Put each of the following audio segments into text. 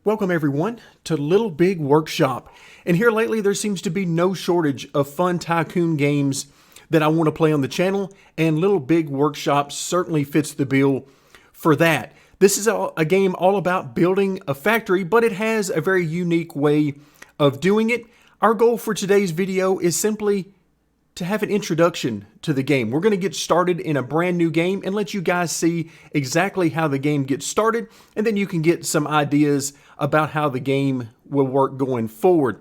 Welcome everyone to Little Big Workshop. And here lately there seems to be no shortage of fun tycoon games that I want to play on the channel, and Little Big Workshop certainly fits the bill for that. This is a game all about building a factory, but it has a very unique way of doing it. Our goal for today's video is simply to have an introduction to the game. We're going to get started in a brand new game and let you guys see exactly how the game gets started, and then you can get some ideas about how the game will work going forward.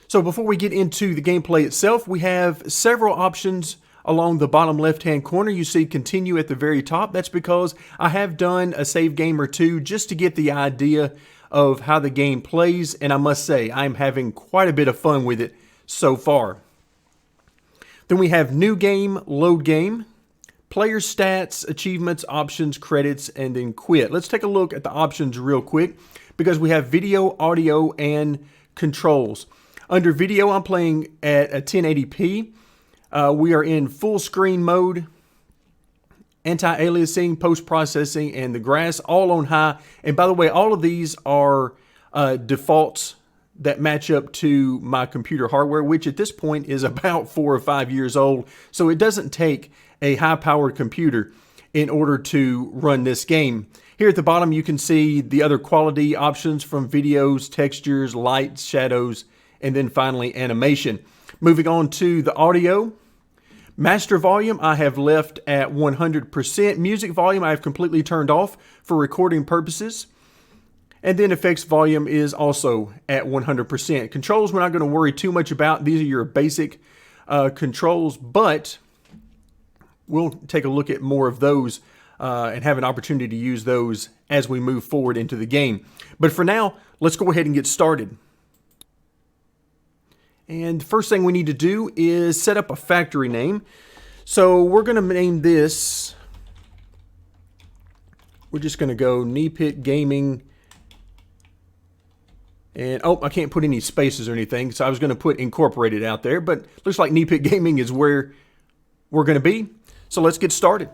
So before we get into the gameplay itself, we have several options along the bottom left-hand corner. You see continue at the very top. That's because I have done a save game or two just to get the idea of how the game plays, and I must say I'm having quite a bit of fun with it so far. Then we have new game, load game, player stats, achievements, options, credits, and then quit. Let's take a look at the options real quick because we have video, audio, and controls. Under video, I'm playing at a 1080p. We are in full screen mode, anti-aliasing, post-processing, and the grass all on high. And by the way, all of these are defaults that match up to my computer hardware, which at this point is about 4 or 5 years old. So it doesn't take a high-powered computer in order to run this game. Here at the bottom, you can see the other quality options from videos, textures, lights, shadows, and then finally animation. Moving on to the audio. Master volume, I have left at 100%. Music volume, I have completely turned off for recording purposes. And then effects volume is also at 100%. Controls, we're not going to worry too much about. These are your basic controls, but we'll take a look at more of those and have an opportunity to use those as we move forward into the game. But for now, let's go ahead and get started. And the first thing we need to do is set up a factory name. So we're going to name this, we're just going to go Knee Pit Gaming. And, oh, I can't put any spaces or anything, so I was going to put Incorporated out there, but looks like Knee Pit Gaming is where we're going to be. So let's get started.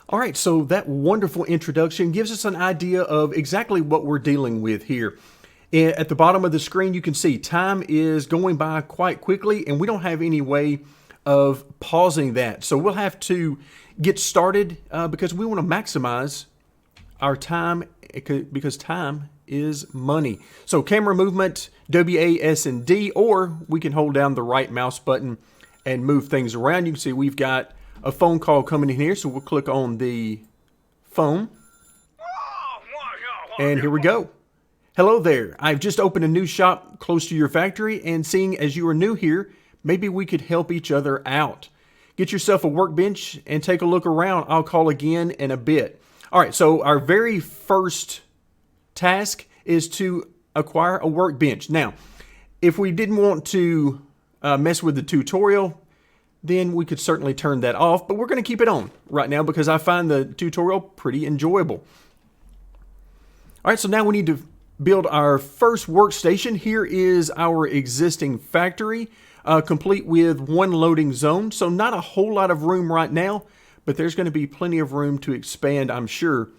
All right, so that wonderful introduction gives us an idea of exactly what we're dealing with here. At the bottom of the screen, you can see time is going by quite quickly, and we don't have any way of pausing that. So we'll have to get started because we want to maximize our time because time is money. So camera movement, WAS and D, or we can hold down the right mouse button and move things around. You can see we've got a phone call coming in here, so we'll click on the phone. And here we go. Hello there. I've just opened a new shop close to your factory, and seeing as you are new here, maybe we could help each other out. Get yourself a workbench and take a look around. I'll call again in a bit. All right, so our very first task is to acquire a workbench. Now, if we didn't want to mess with the tutorial, then we could certainly turn that off, but we're going to keep it on right now because I find the tutorial pretty enjoyable. All right, so now we need to build our first workstation. Here is our existing factory, complete with one loading zone. So not a whole lot of room right now, but there's going to be plenty of room to expand, I'm sure,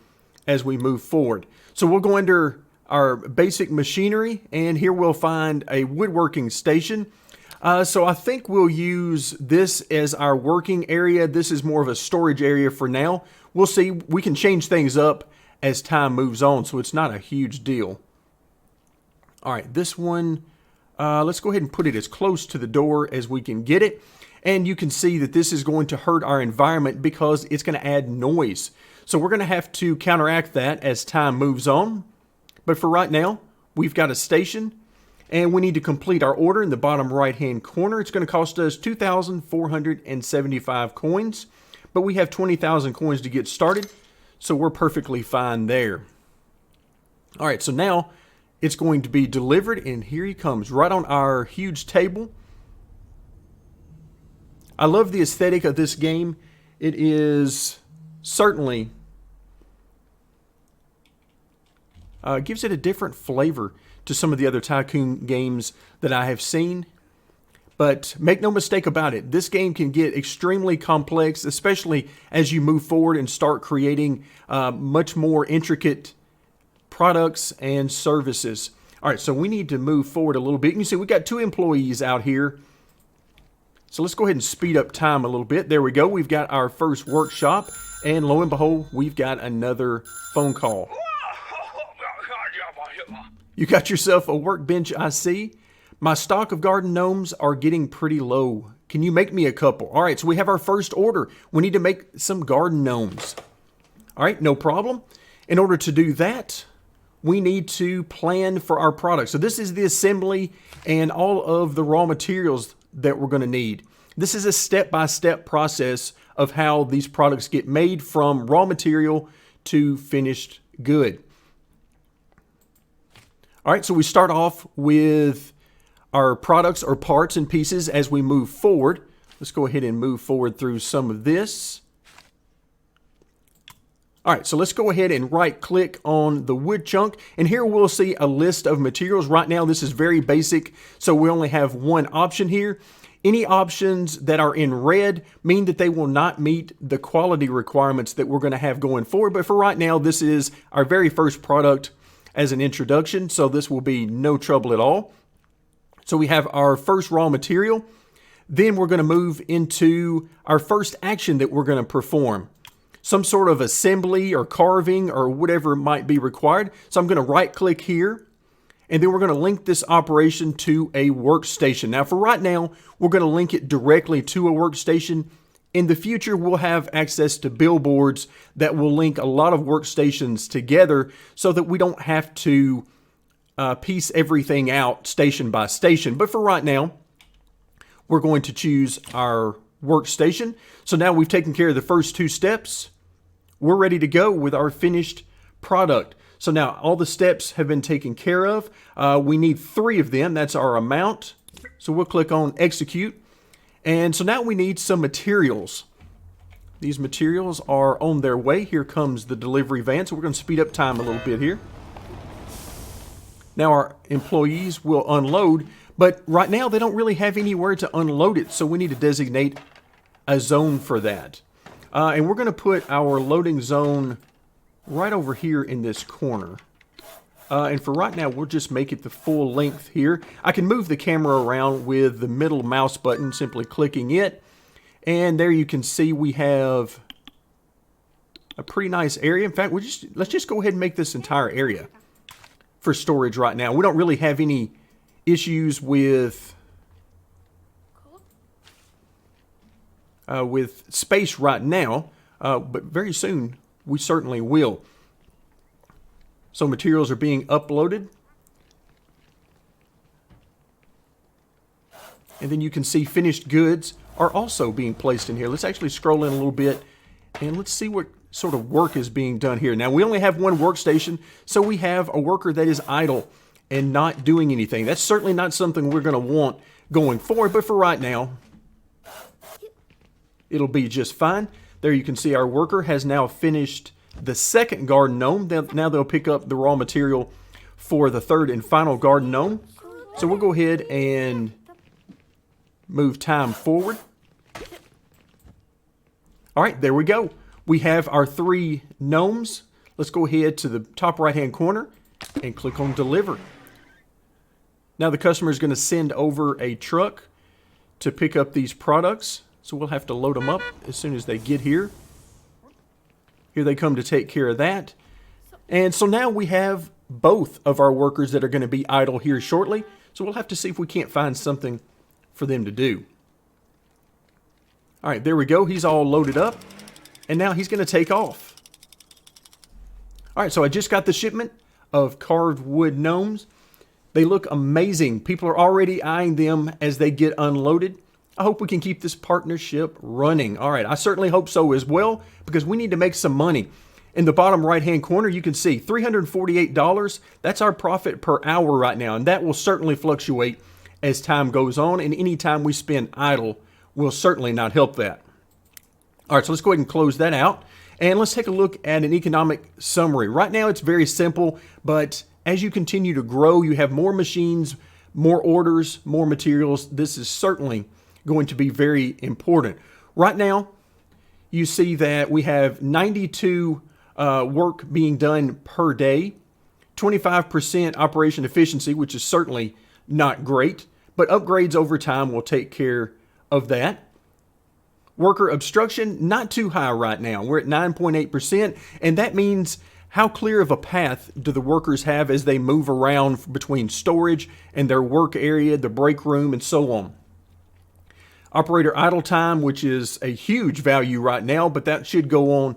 as we move forward. So we'll go under our basic machinery, and here we'll find a woodworking station. So I think we'll use this as our working area. This is more of a storage area for now. We'll see. We can change things up as time moves on, so it's not a huge deal. All right, this one, let's go ahead and put it as close to the door as we can get it. And you can see that this is going to hurt our environment because it's going to add noise. So we're going to have to counteract that as time moves on. But for right now, we've got a station. And we need to complete our order in the bottom right-hand corner. It's going to cost us 2,475 coins, but we have 20,000 coins to get started, so we're perfectly fine there. All right, so now it's going to be delivered, and here he comes right on our huge table. I love the aesthetic of this game. It is certainly gives it a different flavor to some of the other tycoon games that I have seen. But make no mistake about it, this game can get extremely complex, especially as you move forward and start creating much more intricate products and services. All right, so we need to move forward a little bit. And you see we got 2 employees out here. So let's go ahead and speed up time a little bit. There we go. We've got our first workshop. And lo and behold, we've got another phone call. You got yourself a workbench, I see. My stock of garden gnomes are getting pretty low. Can you make me a couple? All right, so we have our first order. We need to make some garden gnomes. All right, no problem. In order to do that, we need to plan for our product. So this is the assembly and all of the raw materials that we're going to need. This is a step-by-step process of how these products get made from raw material to finished good. All right, so we start off with our products or parts and pieces as we move forward. Let's go ahead and move forward through some of this. All right, so let's go ahead and right-click on the wood chunk. And here we'll see a list of materials. Right now, this is very basic, so we only have one option here. Any options that are in red mean that they will not meet the quality requirements that we're going to have going forward. But for right now, this is our very first product as an introduction, so this will be no trouble at all. So we have our first raw material. Then we're going to move into our first action that we're going to perform. Some sort of assembly or carving or whatever might be required. So I'm going to right click here. And then we're going to link this operation to a workstation. Now for right now, we're going to link it directly to a workstation. In the future, we'll have access to billboards that will link a lot of workstations together so that we don't have to piece everything out station by station. But for right now, we're going to choose our workstation. So now we've taken care of the first 2 steps. We're ready to go with our finished product. So now all the steps have been taken care of. We need 3 of them. That's our amount. So we'll click on execute. And so now we need some materials. These materials are on their way. Here comes the delivery van. So we're going to speed up time a little bit here. Now our employees will unload, but right now they don't really have anywhere to unload it. So we need to designate a zone for that. And we're going to put our loading zone right over here in this corner. And for right now, we'll just make it the full length here. I can move the camera around with the middle mouse button, simply clicking it. And there you can see we have a pretty nice area. In fact, let's just go ahead and make this entire area for storage right now. We don't really have any issues with space right now, but very soon we certainly will. So materials are being uploaded. And then you can see finished goods are also being placed in here. Let's actually scroll in a little bit and let's see what sort of work is being done here. Now we only have one workstation, so we have a worker that is idle and not doing anything. That's certainly not something we're going to want going forward, but for right now, it'll be just fine. There you can see our worker has now finished the second garden gnome. Now they'll pick up the raw material for the third and final garden gnome. So we'll go ahead and move time forward. All right, there we go. We have our 3 gnomes. Let's go ahead to the top right-hand corner and click on Deliver. Now the customer is going to send over a truck to pick up these products. So we'll have to load them up as soon as they get here. Here they come to take care of that. And so now we have both of our workers that are going to be idle here shortly. So we'll have to see if we can't find something for them to do. All right, there we go. He's all loaded up. And now he's going to take off. All right, so I just got the shipment of carved wood gnomes. They look amazing. People are already eyeing them as they get unloaded. I hope we can keep this partnership running. All right, I certainly hope so as well, because we need to make some money. In the bottom right-hand corner, you can see $348. That's our profit per hour right now, and that will certainly fluctuate as time goes on, and any time we spend idle will certainly not help that. All right, so let's go ahead and close that out. And let's take a look at an economic summary. Right now it's very simple, but as you continue to grow, you have more machines, more orders, more materials. This is certainly going to be very important. Right now, you see that we have 92 work being done per day, 25% operation efficiency, which is certainly not great, but upgrades over time will take care of that. Worker obstruction, not too high right now. We're at 9.8%, and that means how clear of a path do the workers have as they move around between storage and their work area, the break room, and so on. Operator idle time, which is a huge value right now, but that should go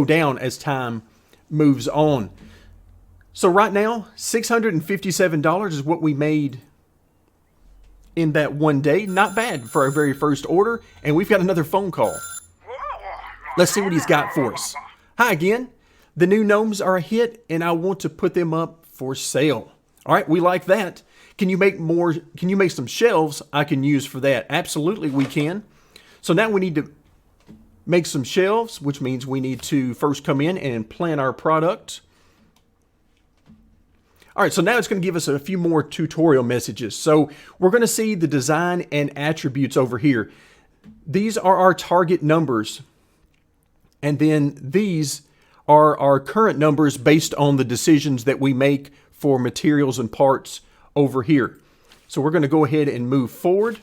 down as time moves on. So right now, $657 is what we made in that one day. Not bad for our very first order. And we've got another phone call. Let's see what he's got for us. Hi again. The new gnomes are a hit and I want to put them up for sale. All right, we like that. Can you make more? Can you make some shelves I can use for that? Absolutely, we can. So now we need to make some shelves, which means we need to first come in and plan our product. All right, so now it's going to give us a few more tutorial messages. So we're going to see the design and attributes over here. These are our target numbers. And then these are our current numbers based on the decisions that we make for materials and parts over here. So we're going to go ahead and move forward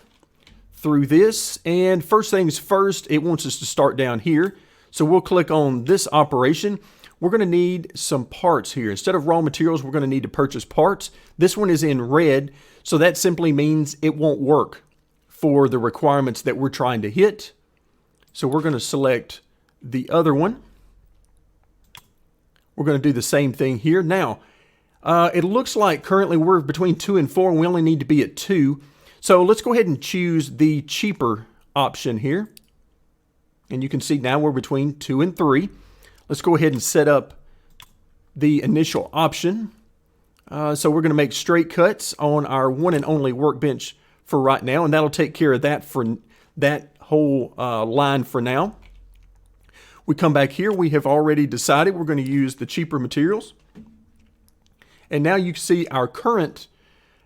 through this. And first things first, it wants us to start down here. So we'll click on this operation. We're going to need some parts here. Instead of raw materials, we're going to need to purchase parts. This one is in red, so that simply means it won't work for the requirements that we're trying to hit. So we're going to select the other one. We're going to do the same thing here. Now, it looks like currently we're between 2 and 4, and we only need to be at 2. So let's go ahead and choose the cheaper option here. And you can see now we're between 2 and 3. Let's go ahead and set up the initial option. So we're going to make straight cuts on our one and only workbench for right now, and that'll take care of that for that whole line for now. We come back here. We have already decided we're going to use the cheaper materials. And now you can see our current,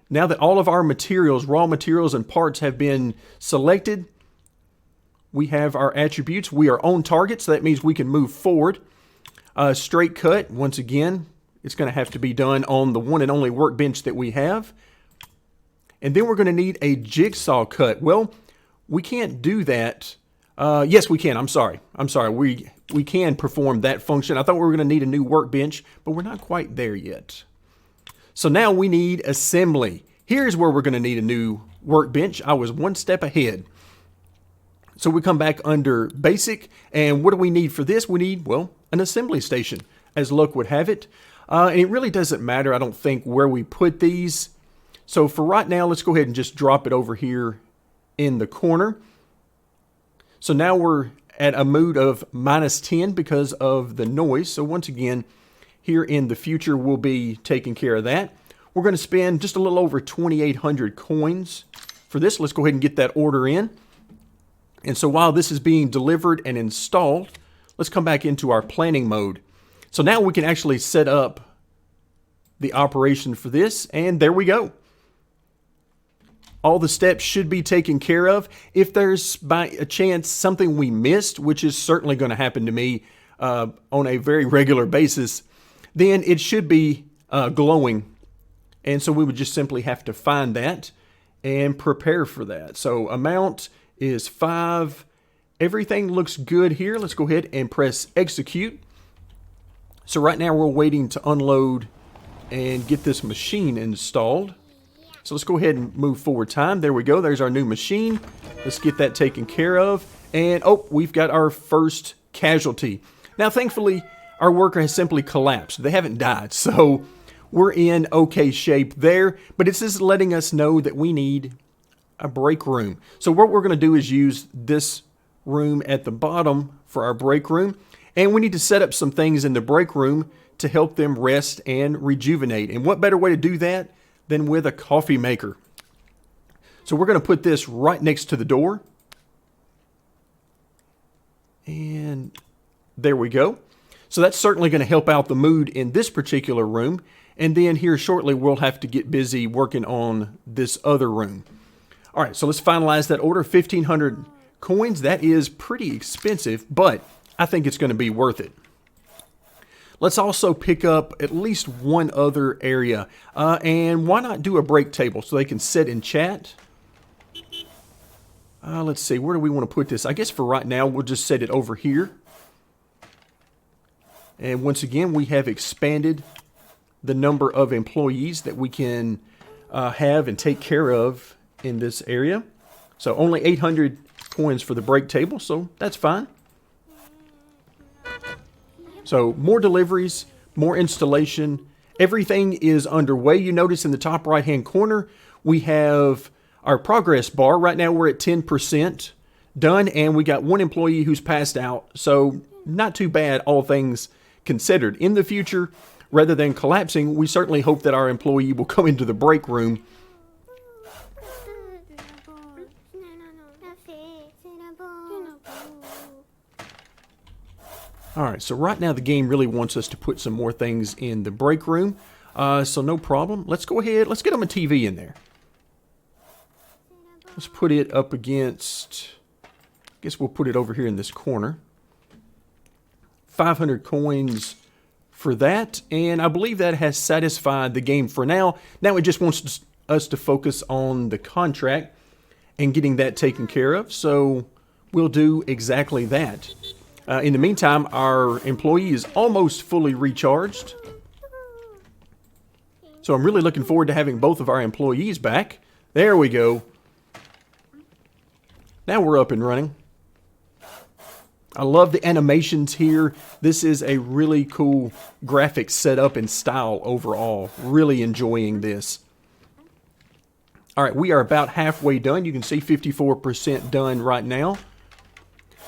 now that all of our materials, raw materials and parts have been selected, we have our attributes. We are on target, so that means we can move forward. Straight cut, once again, it's going to have to be done on the one and only workbench that we have. And then we're going to need a jigsaw cut. Well, we can't do that. Yes, we can. I'm sorry. We can perform that function. I thought we were going to need a new workbench, but we're not quite there yet. So now we need assembly. Here's where we're going to need a new workbench. I was one step ahead. So we come back under basic, and what do we need for this? We need, well, an assembly station, as luck would have it. And it really doesn't matter, I don't think, where we put these. So for right now, let's go ahead and just drop it over here in the corner. So now we're at a mood of -10 because of the noise. So once again, here in the future, we'll be taking care of that. We're going to spend just a little over 2,800 coins for this. Let's go ahead and get that order in. And so while this is being delivered and installed, let's come back into our planning mode. So now we can actually set up the operation for this, and there we go. All the steps should be taken care of. If there's by a chance something we missed, which is certainly going to happen to me on a very regular basis, then it should be glowing. And so we would just simply have to find that and prepare for that. So amount is 5. Everything looks good here. Let's go ahead and press execute. So right now we're waiting to unload and get this machine installed. So let's go ahead and move forward time. There we go. There's our new machine. Let's get that taken care of. And oh, we've got our first casualty. Now, thankfully, our worker has simply collapsed. They haven't died. So we're in okay shape there. But it's just letting us know that we need a break room. So what we're going to do is use this room at the bottom for our break room. And we need to set up some things in the break room to help them rest and rejuvenate. And what better way to do that than with a coffee maker? So we're going to put this right next to the door. And there we go. So that's certainly going to help out the mood in this particular room. And then here shortly, we'll have to get busy working on this other room. All right, so let's finalize that order. 1,500 coins. That is pretty expensive, but I think it's going to be worth it. Let's also pick up at least one other area. And why not do a break table so they can sit and chat? Let's see, where do we want to put this? I guess for right now, we'll just set it over here. And once again, we have expanded the number of employees that we can have and take care of in this area. So only 800 coins for the break table, so that's fine. So more deliveries, more installation. Everything is underway. You notice in the top right-hand corner, we have our progress bar. Right now we're at 10% done, and we got one employee who's passed out. So not too bad, all things considered. In the future, rather than collapsing, we certainly hope that our employee will come into the break room. All right, so right now the game really wants us to put some more things in the break room. So no problem. Let's go ahead. Let's get them a TV in there. Let's put it up against, I guess we'll put it over here in this corner. 500 coins for that. And I believe that has satisfied the game for now. Now it just wants us to focus on the contract and getting that taken care of. So we'll do exactly that. In the meantime, our employee is almost fully recharged. So I'm really looking forward to having both of our employees back. There we go. Now we're up and running. I love the animations here. This is a really cool graphic setup and style overall. Really enjoying this. All right, we are about halfway done. You can see 54% done right now.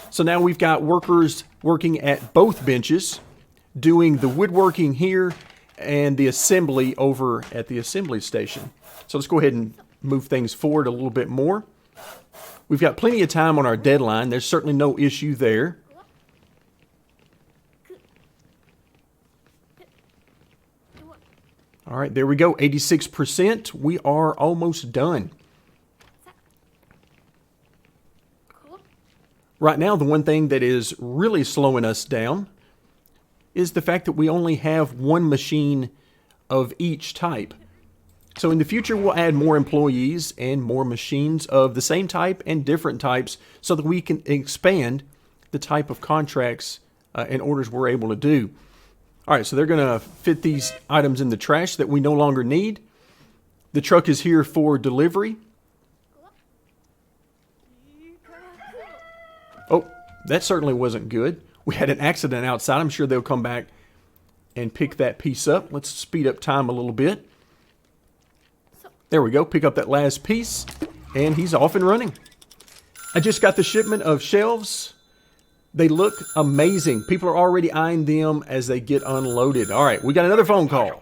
So now we've got workers working at both benches, doing the woodworking here and the assembly over at the assembly station. So let's go ahead and move things forward a little bit more. We've got plenty of time on our deadline. There's certainly no issue there. All right, there we go, 86%. We are almost done. Right now, the one thing that is really slowing us down is the fact that we only have one machine of each type. So in the future, we'll add more employees and more machines of the same type and different types so that we can expand the type of contracts and orders we're able to do. All right, so they're going to fit these items in the trash that we no longer need. The truck is here for delivery. Oh, that certainly wasn't good. We had an accident outside. I'm sure they'll come back and pick that piece up. Let's speed up time a little bit. There we go. Pick up that last piece, and he's off and running. I just got the shipment of shelves. They look amazing. People are already eyeing them as they get unloaded. All right, we got another phone call,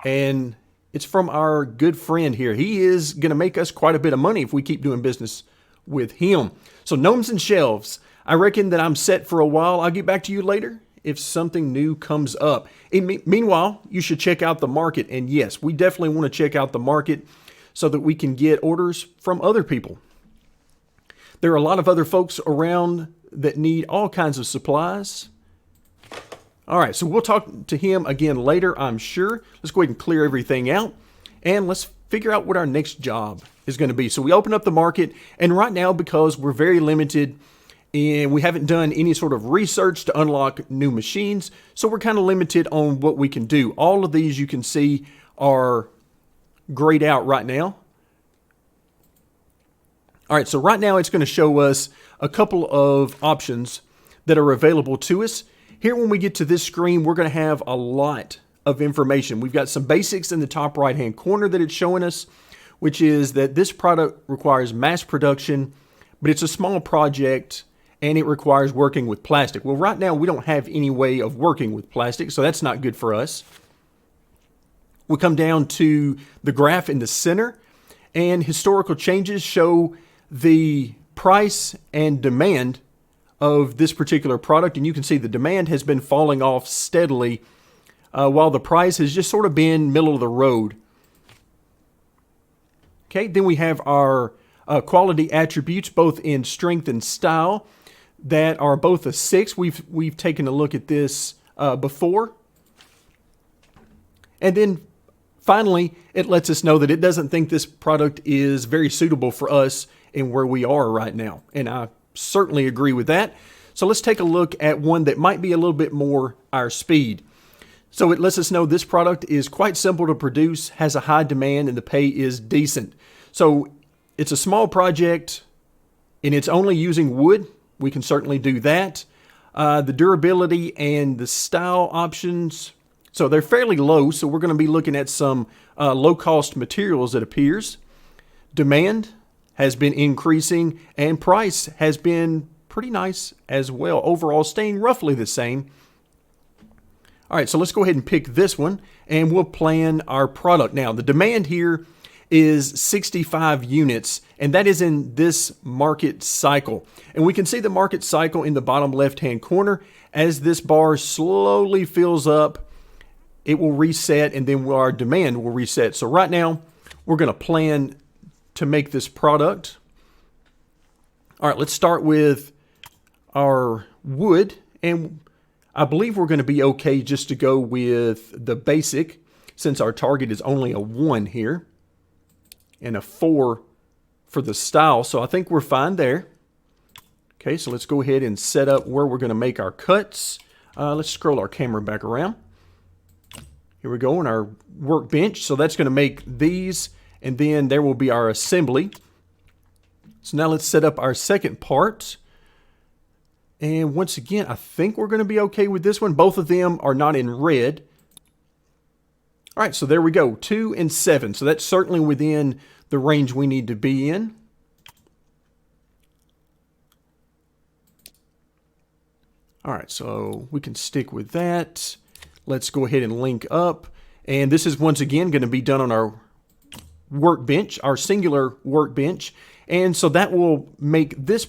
and it's from our good friend here. He is going to make us quite a bit of money if we keep doing business with him. So gnomes and shelves. I reckon that I'm set for a while. I'll get back to you later if something new comes up. Meanwhile, you should check out the market. And yes, we definitely want to check out the market so that we can get orders from other people. There are a lot of other folks around that need all kinds of supplies. All right, so we'll talk to him again later, I'm sure. Let's go ahead and clear everything out, and let's figure out what our next job is going to be. So we open up the market, and right now, because we're very limited and we haven't done any sort of research to unlock new machines, so we're kind of limited on what we can do. All of these you can see are grayed out right now. All right, so right now it's going to show us a couple of options that are available to us. Here, when we get to this screen, we're going to have a lot of information. We've got some basics in the top right-hand corner that it's showing us, which is that this product requires mass production, but it's a small project and it requires working with plastic. Well, right now we don't have any way of working with plastic, so that's not good for us. We come down to the graph in the center, and historical changes show the price and demand of this particular product, and you can see the demand has been falling off steadily while the price has just sort of been middle of the road. Okay, then we have our quality attributes, both in strength and style, that are both a 6. We've taken a look at this before. And then finally, it lets us know that it doesn't think this product is very suitable for us and where we are right now. And I certainly agree with that. So let's take a look at one that might be a little bit more our speed. So it lets us know this product is quite simple to produce, has a high demand, and the pay is decent. So it's a small project and it's only using wood. We can certainly do that. The durability and the style options, so they're fairly low. So we're going to be looking at some low-cost materials, it appears. Demand has been increasing and price has been pretty nice as well. Overall, staying roughly the same. All right, so let's go ahead and pick this one and we'll plan our product. Now, the demand here is 65 units, and that is in this market cycle. And we can see the market cycle in the bottom left-hand corner. As this bar slowly fills up, it will reset, and then our demand will reset. So right now, we're going to plan to make this product. All right, let's start with our wood, and I believe we're going to be okay just to go with the basic, since our target is only a 1 here and a 4 for the style. So I think we're fine there. Okay, so let's go ahead and set up where we're going to make our cuts. Let's scroll our camera back around. Here we go in our workbench. So that's going to make these, and then there will be our assembly. So now let's set up our second part. And once again, I think we're going to be okay with this one. Both of them are not in red. All right, so there we go, 2 and 7. So that's certainly within the range we need to be in. All right, so we can stick with that. Let's go ahead and link up. And this is once again going to be done on our workbench, our singular workbench. And so that will make this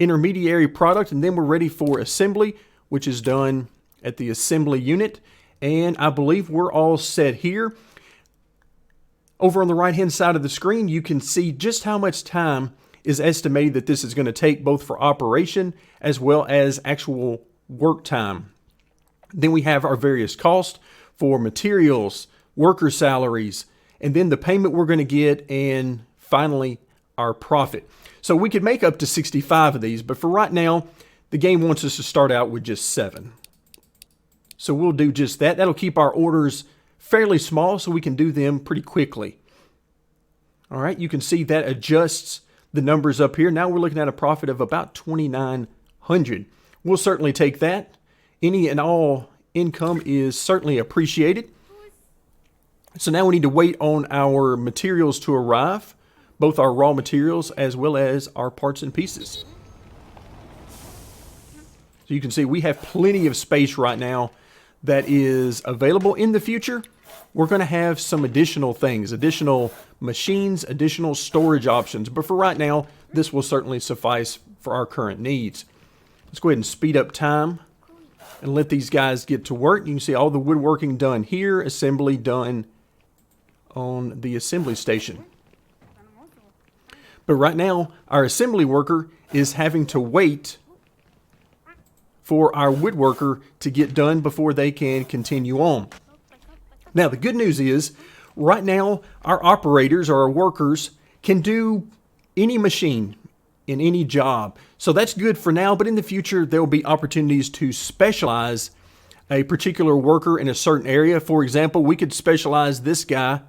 intermediary product, and then we're ready for assembly, which is done at the assembly unit. And I believe we're all set here. Over on the right hand side of the screen, you can see just how much time is estimated that this is going to take, both for operation as well as actual work time. Then we have our various costs for materials, worker salaries, and then the payment we're going to get, and finally our profit. So we could make up to 65 of these, but for right now, the game wants us to start out with just 7. So we'll do just that. That'll keep our orders fairly small so we can do them pretty quickly. All right, you can see that adjusts the numbers up here. Now we're looking at a profit of about 2,900. We'll certainly take that. Any and all income is certainly appreciated. So now we need to wait on our materials to arrive, both our raw materials as well as our parts and pieces. So you can see we have plenty of space right now that is available. In the future, we're going to have some additional things, additional machines, additional storage options. But for right now, this will certainly suffice for our current needs. Let's go ahead and speed up time and let these guys get to work. You can see all the woodworking done here, assembly done on the assembly station. But right now, our assembly worker is having to wait for our woodworker to get done before they can continue on. Now, the good news is, right now, our operators or our workers can do any machine in any job. So that's good for now, but in the future, there will be opportunities to specialize a particular worker in a certain area. For example, we could specialize this guy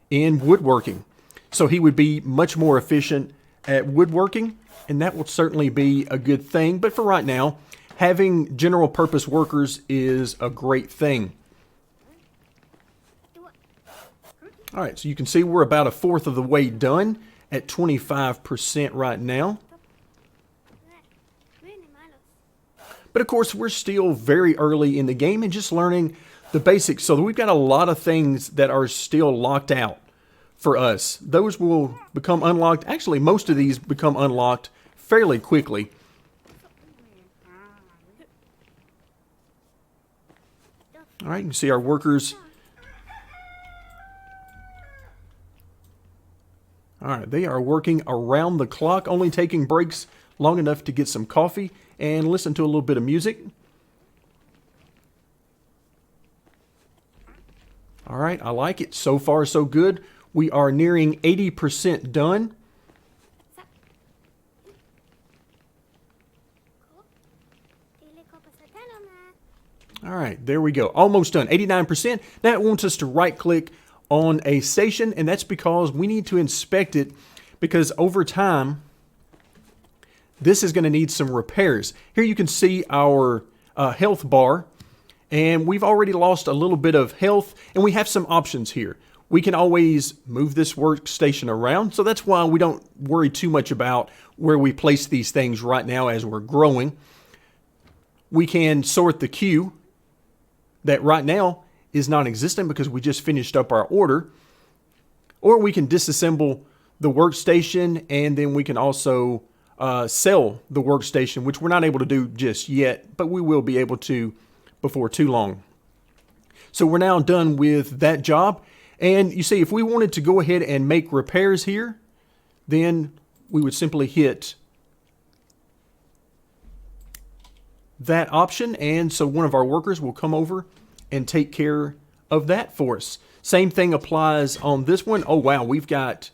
in woodworking. So he would be much more efficient at woodworking, and that will certainly be a good thing. But for right now, having general purpose workers is a great thing. All right, so you can see we're about 1/4 of the way done at 25% right now. But of course, we're still very early in the game and just learning the basics. So we've got a lot of things that are still locked out for us. Those will become unlocked. Actually, most of these become unlocked fairly quickly. All right, you can see our workers. All right, they are working around the clock, only taking breaks long enough to get some coffee and listen to a little bit of music. All right, I like it. So far, so good. We are nearing 80% done. All right, there we go. Almost done, 89%. Now it wants us to right-click on a station, and that's because we need to inspect it, because over time, this is going to need some repairs. Here you can see our health bar, and we've already lost a little bit of health, and we have some options here. We can always move this workstation around, so that's why we don't worry too much about where we place these things right now as we're growing. We can sort the queue that right now is non-existent because we just finished up our order. Or we can disassemble the workstation, and then we can also sell the workstation, which we're not able to do just yet, but we will be able to before too long. So we're now done with that job. And you see, if we wanted to go ahead and make repairs here, then we would simply hit that option, and so one of our workers will come over and take care of that for us. Same thing applies on this one. Oh wow, we've got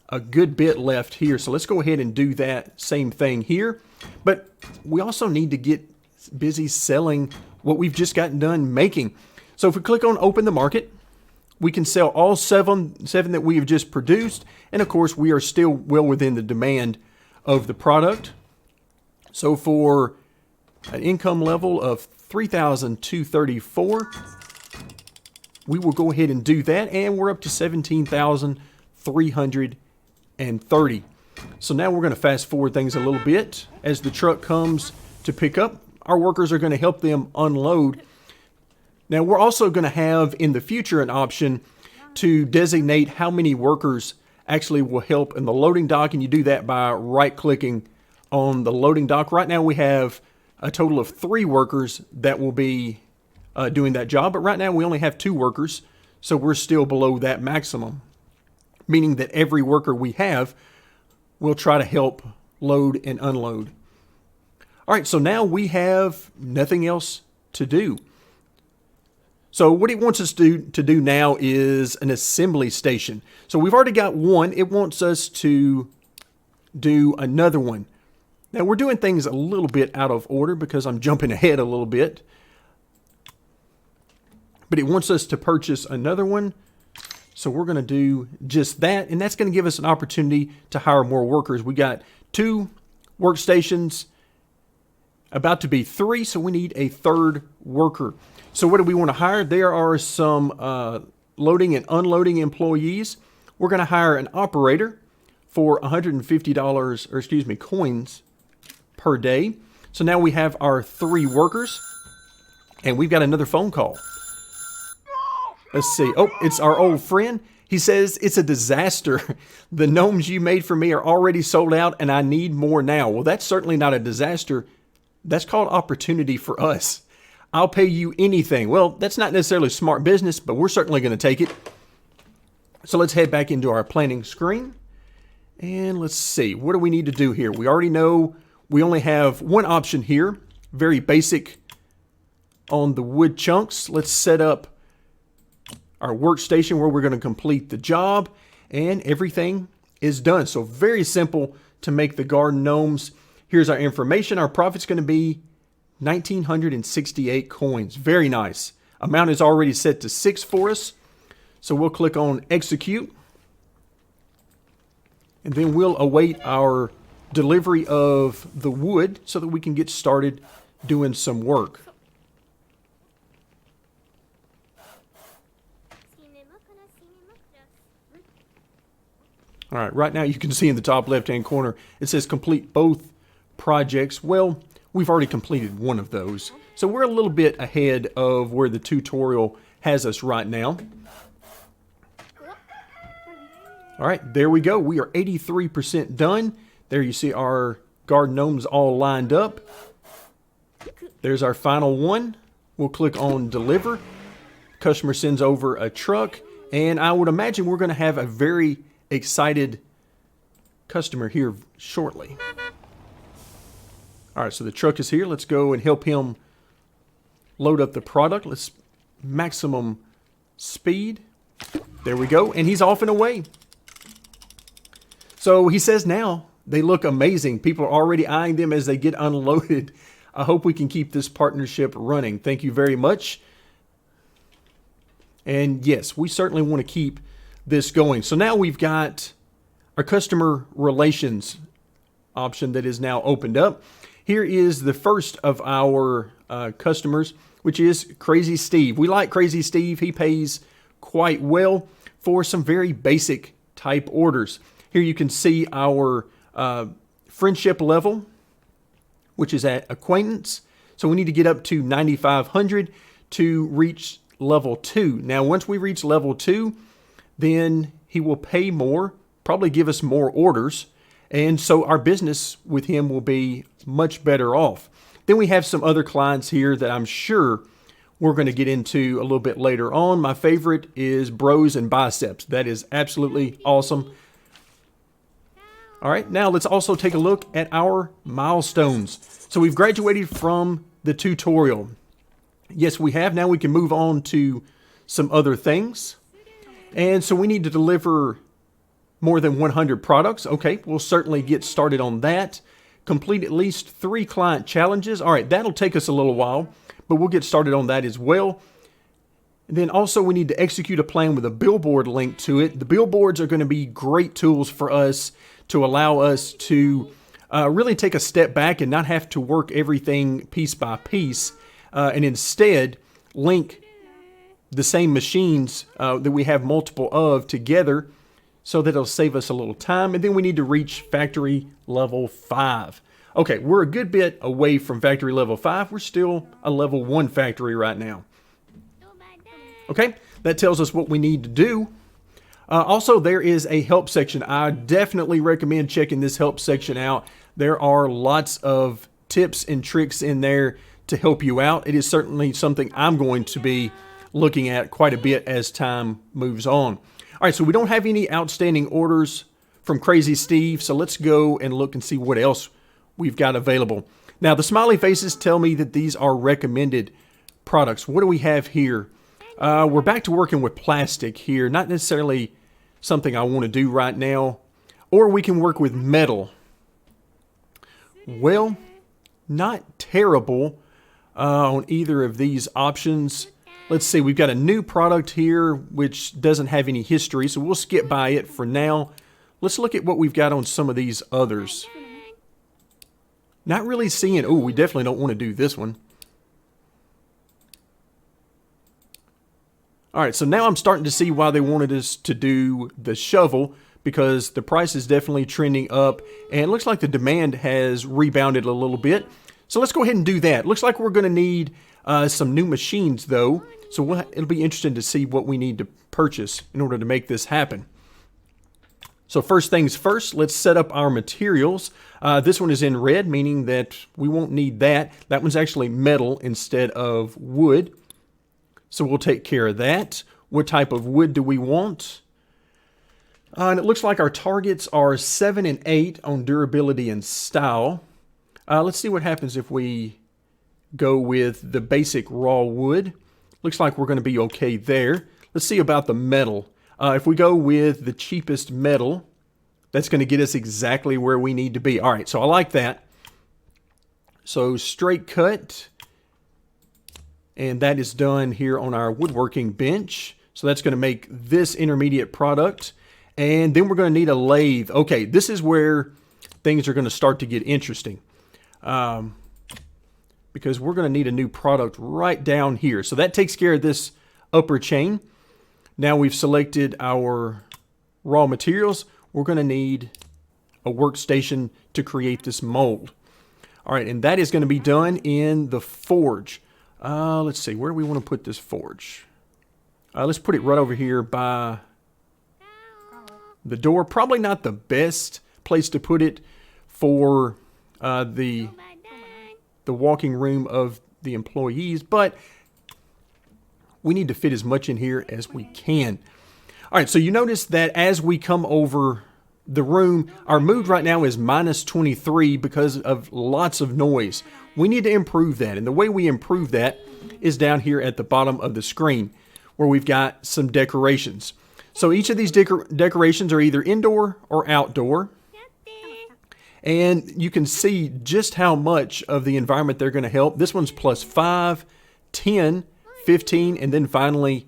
a good bit left here, so let's go ahead and do that same thing here. But we also need to get busy selling what we've just gotten done making. So if we click on open the market, we can sell all seven that we have just produced, and of course we are still well within the demand of the product. So for an income level of $3,234, we will go ahead and do that, and we're up to $17,330. So now we're going to fast forward things a little bit. As the truck comes to pick up, our workers are going to help them unload. Now we're also going to have in the future an option to designate how many workers actually will help in the loading dock, and you do that by right-clicking on the loading dock. Right now we have a total of 3 workers that will be doing that job, but right now we only have 2 workers, so we're still below that maximum, meaning that every worker we have will try to help load and unload. All right, so now we have nothing else to do. So what it wants us to do now is an assembly station. So we've already got one. It wants us to do another one. Now we're doing things a little bit out of order because I'm jumping ahead a little bit. But it wants us to purchase another one. So we're going to do just that. And that's going to give us an opportunity to hire more workers. We got 2 workstations, about to be 3. So we need a 3rd worker. So what do we want to hire? There are some loading and unloading employees. We're going to hire an operator for $150, or excuse me, coins per day. So now we have our 3 workers, and we've got another phone call. Let's see. Oh, it's our old friend. He says, it's a disaster. The gnomes you made for me are already sold out, and I need more now. Well, that's certainly not a disaster. That's called opportunity for us. I'll pay you anything. Well, that's not necessarily smart business, but we're certainly going to take it. So let's head back into our planning screen. And let's see, what do we need to do here? We already know we only have one option here, very basic on the wood chunks. Let's set up our workstation where we're going to complete the job, and everything is done. So very simple to make the garden gnomes. Here's our information. Our profit's going to be 1,968 coins. Very nice. Amount is already set to 6 for us. So we'll click on execute. And then we'll await our delivery of the wood so that we can get started doing some work. All right, right now you can see in the top left-hand corner, it says complete both projects. Well, we've already completed one of those. So we're a little bit ahead of where the tutorial has us right now. All right, there we go. We are 83% done. There you see our garden gnomes all lined up. There's our final one. We'll click on deliver. Customer sends over a truck, and I would imagine we're going to have a very excited customer here shortly. All right, so the truck is here. Let's go and help him load up the product. Let's maximum speed. There we go, and he's off and away. So he says now they look amazing. People are already eyeing them as they get unloaded. I hope we can keep this partnership running. Thank you very much. And yes, we certainly want to keep this going. So now we've got our customer relations option that is now opened up. Here is the first of our customers, which is Crazy Steve. We like Crazy Steve. He pays quite well for some very basic type orders. Here you can see our friendship level, which is at acquaintance. So we need to get up to 9,500 to reach level 2. Now, once we reach level 2, then he will pay more, probably give us more orders. And so our business with him will be much better off. Then we have some other clients here that I'm sure we're going to get into a little bit later on. My favorite is Bros and Biceps. That is absolutely awesome. All right, now let's also take a look at our milestones. So we've graduated from the tutorial. Yes, we have. Now we can move on to some other things. And so we need to deliver more than 100 products. Okay, we'll certainly get started on that. Complete at least 3 client challenges. All right, that'll take us a little while, but we'll get started on that as well. And then also we need to execute a plan with a billboard link to it. The billboards are going to be great tools for us to allow us to really take a step back and not have to work everything piece by piece, and instead link the same machines that we have multiple of together, so that it'll save us a little time. And then we need to reach factory level 5. Okay, we're a good bit away from factory level 5. We're still a level 1 factory right now. Okay, that tells us what we need to do. Also, there is a help section. I definitely recommend checking this help section out. There are lots of tips and tricks in there to help you out. It is certainly something I'm going to be looking at quite a bit as time moves on. All right, so we don't have any outstanding orders from Crazy Steve, so let's go and look and see what else we've got available. Now, the smiley faces tell me that these are recommended products. What do we have here? We're back to working with plastic here, not necessarily something I want to do right now. Or we can work with metal. Well, not terrible on either of these options. Let's see, we've got a new product here which doesn't have any history, so we'll skip by it for now. Let's look at what we've got on some of these others. Not really seeing, oh, we definitely don't want to do this one. All right, so now I'm starting to see why they wanted us to do the shovel, because the price is definitely trending up, and it looks like the demand has rebounded a little bit. So let's go ahead and do that. Looks like we're going to need some new machines, though, so it'll be interesting to see what we need to purchase in order to make this happen. So first things first, let's set up our materials. This one is in red, meaning that we won't need that. That one's actually metal instead of wood. So we'll take care of that. What type of wood do we want? And it looks like our targets are 7 and 8 on durability and style. Let's see what happens if we go with the basic raw wood. Looks like we're going to be okay there. Let's see about the metal. If we go with the cheapest metal, that's going to get us exactly where we need to be. All right, so I like that. So straight cut. And that is done here on our woodworking bench. So that's going to make this intermediate product. And then we're going to need a lathe. Okay, this is where things are going to start to get interesting. Because we're going to need a new product right down here. So that takes care of this upper chain. Now we've selected our raw materials. We're going to need a workstation to create this mold. All right, and that is going to be done in the forge. Let's see, where do we want to put this forge? Let's put it right over here by the door. Probably not the best place to put it for the walking room of the employees, but We need to fit as much in here as we can. All right, so you notice that as we come over the room, our mood right now is minus 23 because of lots of noise. We need to improve that, and the way we improve that is down here at the bottom of the screen where we've got some decorations. So each of these decorations are either indoor or outdoor, and you can see just how much of the environment they're going to help. This one's plus 5, 10, 15, and then finally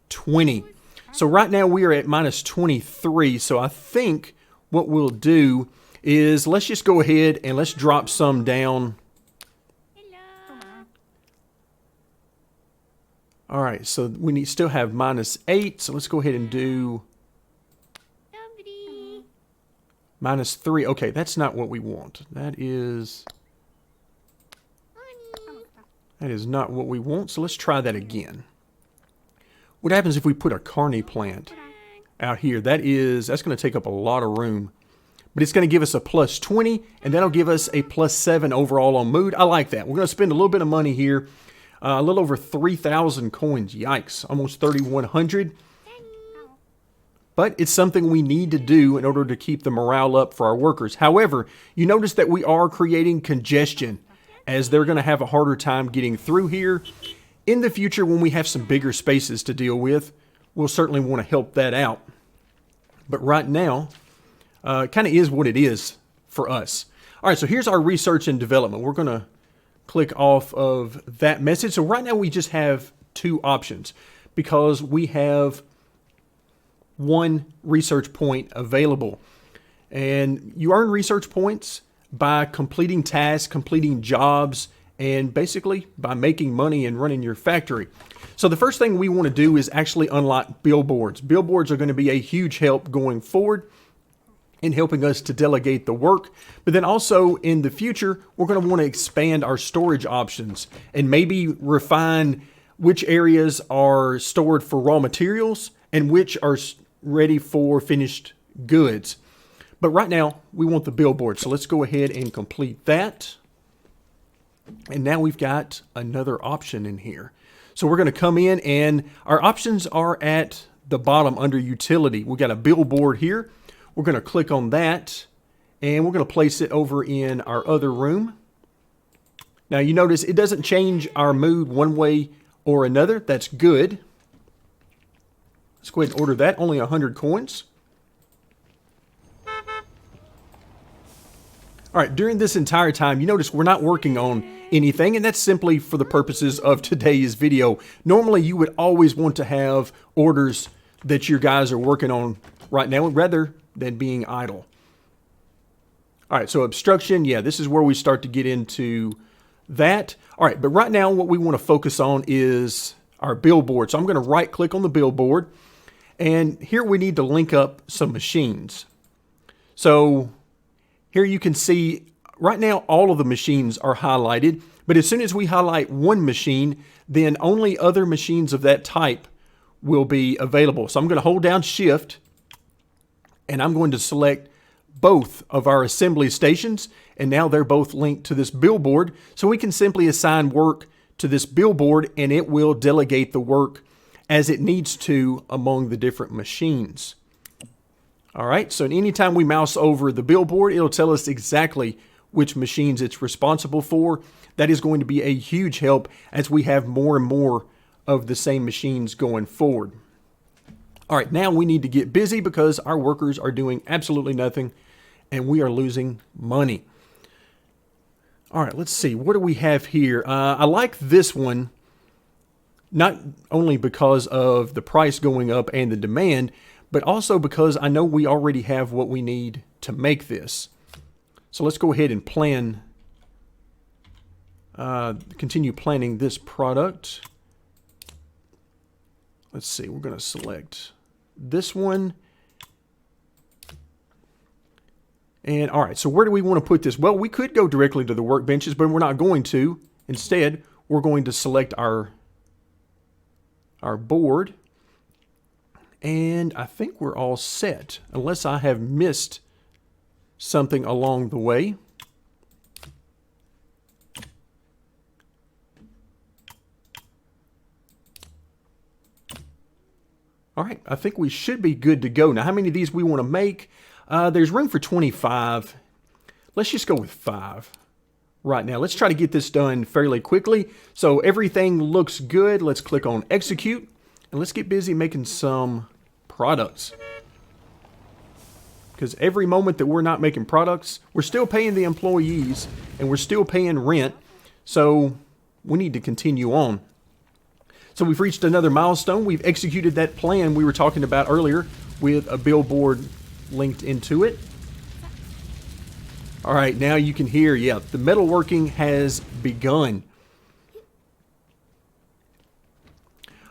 20. So right now we are at minus 23, so I think what we'll do is let's just go ahead and let's drop some down. All right, so we still have minus 8, so let's go ahead and do minus 3. Okay, that's not what we want. That is not what we want, so let's try that again. What happens if we put a carney plant out here? That's going to take up a lot of room. But it's going to give us a plus 20, and that'll give us a plus 7 overall on mood. I like that. We're going to spend a little bit of money here. A little over 3,000 coins. Yikes. Almost 3,100. But it's something we need to do in order to keep the morale up for our workers. However, you notice that we are creating congestion as they're going to have a harder time getting through here. In the future, when we have some bigger spaces to deal with, we'll certainly want to help that out. But right now, it kind of is what it is for us. All right, so here's our research and development. We're going to click off of that message. So right now we just have 2 options because we have 1 research point available. And you earn research points by completing tasks, completing jobs, and basically by making money and running your factory. So the first thing we want to do is actually unlock billboards. Billboards are going to be a huge help going forward in helping us to delegate the work. But then also in the future, we're going to want to expand our storage options and maybe refine which areas are stored for raw materials and which are ready for finished goods. But right now, we want the billboard. So let's go ahead and complete that. And now we've got another option in here. So we're going to come in, and our options are at the bottom under utility. We've got a billboard here. We're going to click on that, and we're going to place it over in our other room. Now you notice it doesn't change our mood one way or another. That's good. Let's go ahead and order that. Only 100 coins. All right, during this entire time, you notice we're not working on anything, and that's simply for the purposes of today's video. Normally, you would always want to have orders that your guys are working on right now rather than being idle. All right, so obstruction, yeah, this is where we start to get into that. All right, but right now what we want to focus on is our billboard. So I'm going to right-click on the billboard, and here we need to link up some machines. So here you can see right now all of the machines are highlighted, but as soon as we highlight one machine, then only other machines of that type will be available. So I'm going to hold down Shift, and I'm going to select both of our assembly stations, and now they're both linked to this billboard. So we can simply assign work to this billboard, and it will delegate the work as it needs to among the different machines. All right, so anytime we mouse over the billboard, it'll tell us exactly which machines it's responsible for. That is going to be a huge help as we have more and more of the same machines going forward. All right, now we need to get busy because our workers are doing absolutely nothing and we are losing money. All right, let's see. What do we have here? I like this one, not only because of the price going up and the demand, but also because I know we already have what we need to make this. So let's go ahead and plan, continue planning this product. Let's see, we're going to select this one. And all right, so where do we want to put this? Well, we could go directly to the workbenches, but we're not going to. Instead, we're going to select our board. And I think we're all set, unless I have missed something along the way. All right, I think we should be good to go. Now, how many of these we want to make? There's room for 25. Let's just go with 5 right now. Let's try to get this done fairly quickly. So everything looks good. Let's click on execute and let's get busy making some products. Because every moment that we're not making products, we're still paying the employees and we're still paying rent. So we need to continue on. So we've reached another milestone. We've executed that plan we were talking about earlier with a billboard linked into it. All right, now you can hear, yeah, the metalworking has begun.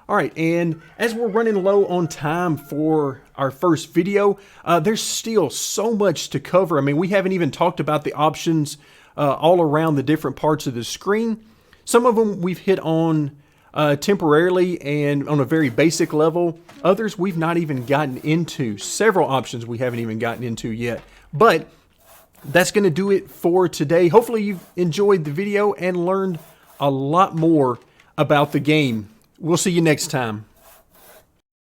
All right, and as we're running low on time for our first video, there's still so much to cover. I mean, we haven't even talked about the options all around the different parts of the screen. Some of them we've hit on temporarily and on a very basic level. Others we've not even gotten into. Several options we haven't even gotten into yet. But that's going to do it for today. Hopefully you've enjoyed the video and learned a lot more about the game. We'll see you next time.